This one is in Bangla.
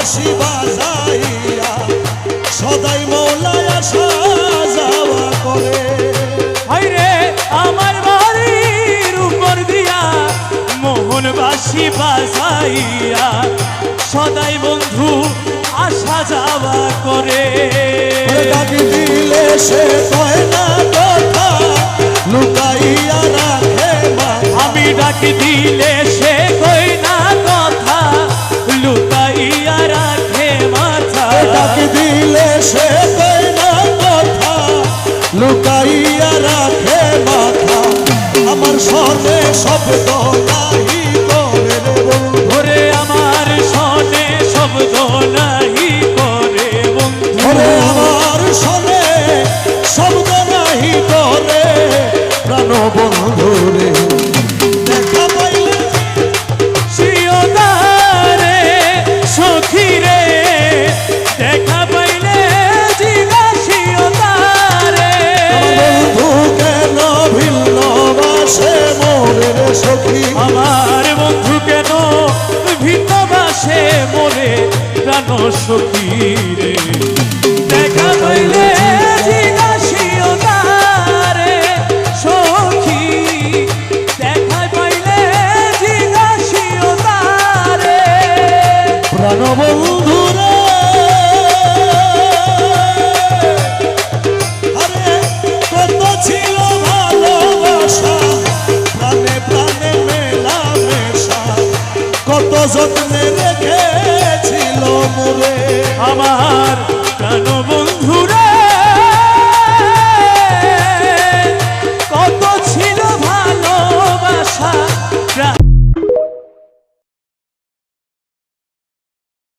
বাঁশি বাজাইয়া সদাই মৌলায় আসা যাওয়া করে। হায়রে আমার বাড়ির উপর দিয়া মোহন বাঁশি বাজাইয়া সদাই বন্ধু আসা যাওয়া করে। ডাকি দিলে সে কয় না কথা লুকাইয়া রাখে মাথা। আমি ডাকি দিলে সে কই না কথা লুকাইয়া রাখে মাথা। ডাকি দিলে সে কয় না কথা লুকাইয়া রাখে মাথা। আমার সনে শব্দ নাহি করে রে বন্ধু, ওরে আমার সনে শব্দ নাহি করে বন্ধু। ওরে আমার সনে শব্দ নাহি করে প্রাণ বন্ধু রে। দেখা পাইলে শিওদারে সখী রে, দেখা পাইলে জিগা শিওদারে। বন্ধু কেন ভিন্ন বাসে মোরে রে সখী। আমার বন্ধু কেন ভিন্ন বাসে মোরে প্রাণ সখী রে। দেখা পাইলে জিগা শিওদারে সখী, দেখা পাইলে জিগা শিওদারে। প্রাণ বন্ধু রে আরে কত ছিল ভালোবাসা প্রাণে প্রাণে মেলামেশা কত যত্নে রেখেছিল মোরে। আমার